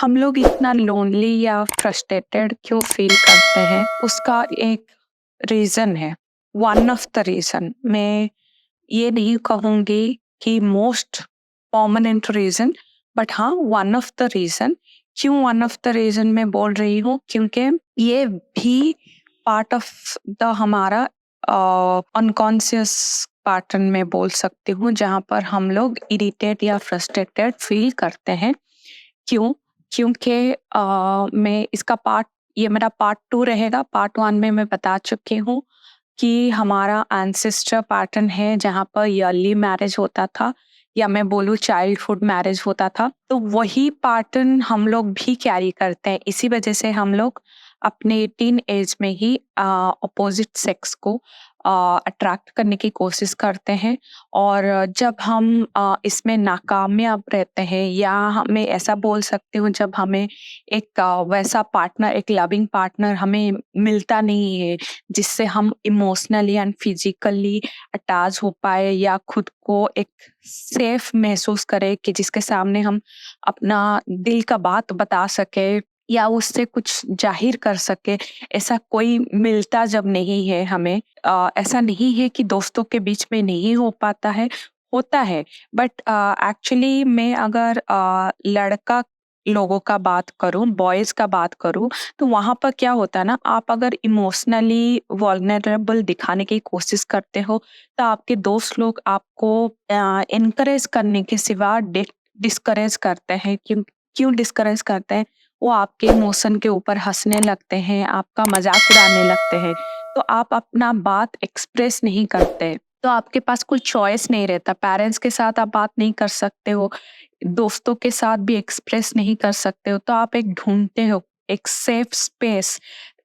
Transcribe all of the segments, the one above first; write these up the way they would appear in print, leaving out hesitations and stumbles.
हम लोग इतना लोनली या फ्रस्ट्रेटेड क्यों फील करते हैं उसका एक रीजन है। वन ऑफ द रीजन, मैं ये नहीं कहूंगी कि मोस्ट परमानेंट रीजन, बट हाँ वन ऑफ द रीजन। क्यों वन ऑफ द रीजन मैं बोल रही हूँ? क्योंकि ये भी पार्ट ऑफ द हमारा अनकॉन्शियस पैटर्न में बोल सकती हूँ, जहाँ पर हम लोग इरिटेट या फ्रस्ट्रेटेड फील करते हैं। क्यों? क्योंकि मैं इसका ये मेरा पार्ट 2 रहेगा। पार्ट 1 में मैं बता चुकी हूँ कि हमारा एंसेस्टर पैटर्न है जहाँ पर ईयरली मैरिज होता था, या मैं बोलूँ चाइल्डहुड मैरिज होता था। तो वही पैटर्न हम लोग भी कैरी करते हैं। इसी वजह से हम लोग अपने टीन एज में ही अपोजिट सेक्स को अट्रैक्ट करने की कोशिश करते हैं। और जब हम इसमें नाकामयाब रहते हैं, या मैं ऐसा बोल सकती हूँ, जब हमें एक वैसा पार्टनर, एक लविंग पार्टनर हमें मिलता नहीं है जिससे हम इमोशनली एंड फिजिकली अटैच हो पाए, या खुद को एक सेफ महसूस करें कि जिसके सामने हम अपना दिल का बात बता सके या उससे कुछ जाहिर कर सके, ऐसा कोई मिलता जब नहीं है हमें। ऐसा नहीं है कि दोस्तों के बीच में नहीं हो पाता है, होता है। बट एक्चुअली मैं अगर लड़का लोगों का बात करूं, बॉयज का बात करूं, तो वहां पर क्या होता है ना, आप अगर इमोशनली वल्नरेबल दिखाने की कोशिश करते हो, तो आपके दोस्त लोग आपको इनकरेज करने के सिवा डिस्करेज करते हैं। क्यों? क्यों डिस्करेज करते हैं? वो आपके इमोशन के ऊपर हंसने लगते हैं, आपका मजाक उड़ाने लगते हैं। तो आप अपना बात एक्सप्रेस नहीं करते, तो आपके पास कोई चॉइस नहीं रहता। पेरेंट्स के साथ आप बात नहीं कर सकते हो, दोस्तों के साथ भी एक्सप्रेस नहीं कर सकते हो, तो आप एक ढूंढते हो एक सेफ स्पेस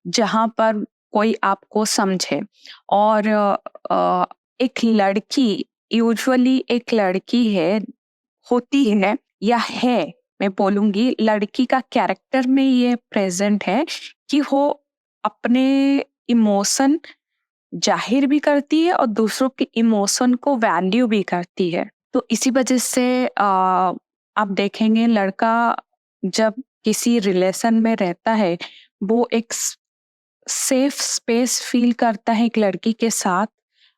जहां पर कोई आपको समझे। और एक लड़की, यूजुअली एक लड़की होती है या है, मैं बोलूंगी लड़की का कैरेक्टर में ये प्रेजेंट है कि वो अपने इमोशन जाहिर भी करती है और दूसरों के इमोशन को वैल्यू भी करती है। तो इसी वजह से आप देखेंगे लड़का जब किसी रिलेशन में रहता है, वो एक सेफ स्पेस फील करता है एक लड़की के साथ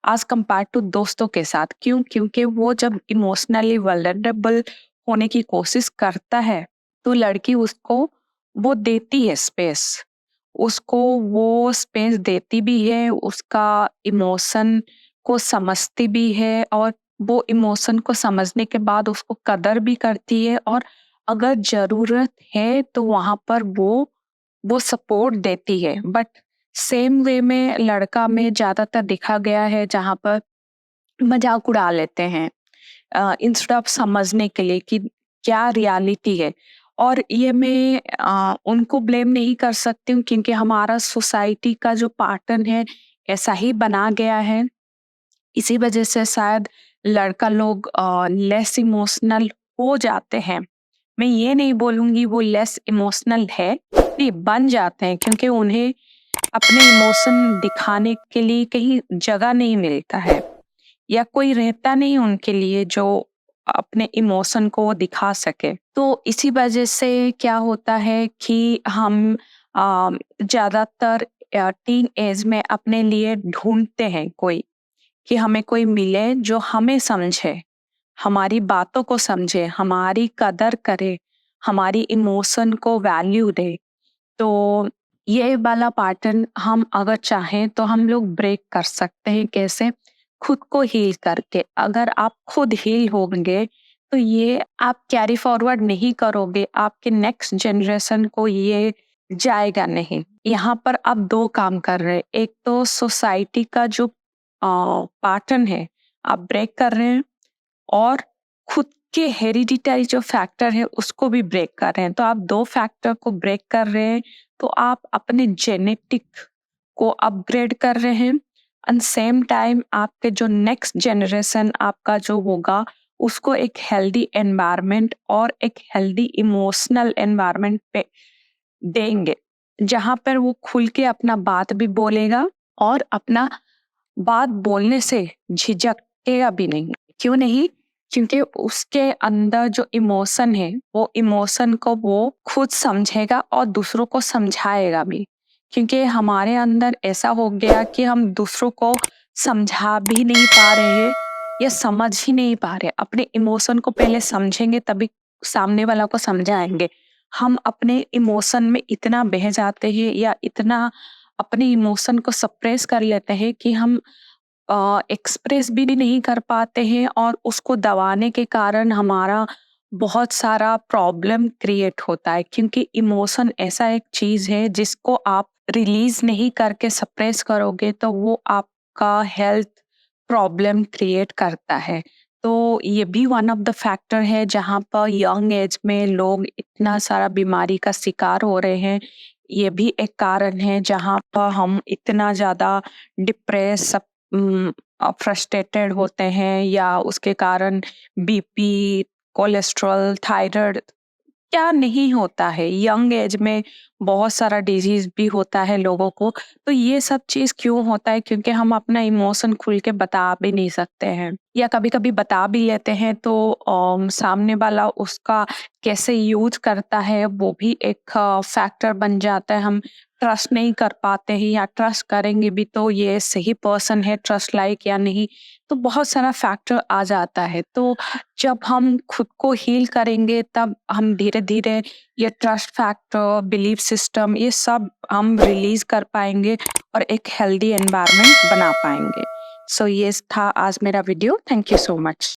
एज कंपेयर टू दोस्तों के साथ। क्यों? क्योंकि वो जब इमोशनली वल्नरेबल होने की कोशिश करता है, तो लड़की उसको वो देती है स्पेस, उसको वो स्पेस देती भी है, उसका इमोशन को समझती भी है, और वो इमोशन को समझने के बाद उसको कदर भी करती है, और अगर जरूरत है तो वहां पर वो सपोर्ट देती है। बट सेम वे में लड़का में ज्यादातर देखा गया है जहाँ पर मजाक उड़ा लेते हैं इंस्टेड ऑफ समझने के लिए कि क्या रियलिटी है। और ये मैं उनको ब्लेम नहीं कर सकती हूँ, क्योंकि हमारा सोसाइटी का जो पैटर्न है ऐसा ही बना गया है। इसी वजह से शायद लड़का लोग लेस इमोशनल हो जाते हैं। मैं ये नहीं बोलूंगी वो लेस इमोशनल है, नहीं बन जाते हैं, क्योंकि उन्हें अपने इमोशन दिखाने के लिए कहीं जगह नहीं मिलता है, या कोई रहता नहीं उनके लिए जो अपने इमोशन को वो दिखा सके। तो इसी वजह से क्या होता है कि हम ज्यादातर टीन एज में अपने लिए ढूंढते हैं कोई, कि हमें कोई मिले जो हमें समझे, हमारी बातों को समझे, हमारी कदर करे, हमारी इमोशन को वैल्यू दे। तो ये वाला पैटर्न हम अगर चाहें तो हम लोग ब्रेक कर सकते हैं। कैसे? खुद को हील करके। अगर आप खुद हील होंगे तो ये आप कैरी फॉरवर्ड नहीं करोगे, आपके नेक्स्ट जनरेशन को ये जाएगा नहीं। यहाँ पर आप दो काम कर रहे हैं, एक तो सोसाइटी का जो पैटर्न है आप ब्रेक कर रहे हैं, और खुद के हेरिडिटरी जो फैक्टर है उसको भी ब्रेक कर रहे हैं। तो आप दो फैक्टर को ब्रेक कर रहे हैं, तो आप अपने जेनेटिक को अपग्रेड कर रहे हैं, एंड सेम टाइम आपके जो नेक्स्ट जनरेशन आपका जो होगा उसको एक हेल्दी एनवायरनमेंट और एक हेल्दी इमोशनल एनवायरनमेंट पे देंगे, जहां पर वो खुल के अपना बात भी बोलेगा और अपना बात बोलने से झिझकेगा भी नहीं। क्यों नहीं? क्योंकि उसके अंदर जो इमोशन है, वो इमोशन को वो खुद समझेगा और दूसरों को समझाएगा भी। क्योंकि हमारे अंदर ऐसा हो गया कि हम दूसरों को समझा भी नहीं पा रहे हैं या समझ ही नहीं पा रहे। अपने इमोशन को पहले समझेंगे तभी सामने वाला को समझाएँगे। हम अपने इमोशन में इतना बह जाते हैं या इतना अपने इमोशन को सप्रेस कर लेते हैं कि हम एक्सप्रेस भी नहीं कर पाते हैं और उसको दबाने के कारण हमारा बहुत सारा प्रॉब्लम क्रिएट होता है, क्योंकि इमोशन ऐसा एक चीज़ है जिसको आप रिलीज़ नहीं करके सप्रेस करोगे तो वो आपका हेल्थ प्रॉब्लम क्रिएट करता है। तो ये भी वन ऑफ द फैक्टर है जहाँ पर यंग एज में लोग इतना सारा बीमारी का शिकार हो रहे हैं। ये भी एक कारण है जहाँ पर हम इतना ज़्यादा डिप्रेस फ्रस्ट्रेटेड होते हैं या उसके कारण बीपी, कोलेस्ट्रॉल, थायराइड क्या नहीं होता है। यंग एज में बहुत सारा डिजीज़ भी होता है लोगों को। तो ये सब चीज़ क्यों होता है? क्योंकि हम अपना इमोशन खुल के बता भी नहीं सकते हैं या कभी-कभी बता भी लेते हैं तो सामने वाला उसका कैसे यूज़ करता है वो भी एक फैक्टर बन जाता है। हम ट्रस्ट नहीं कर पाते हैं या ट्रस्ट करेंगे भी तो ये सही पर्सन है ट्रस्ट लायक या नहीं, तो बहुत सारा फैक्टर आ जाता है। तो जब हम खुद को हील करेंगे तब हम धीरे-धीरे ये ट्रस्ट फैक्टर, बिलीफ सिस्टम ये सब हम रिलीज़ कर पाएँगे और एक हेल्दी एनवायरनमेंट बना पाएँगे। सो ये था आज मेरा video. Thank you so much.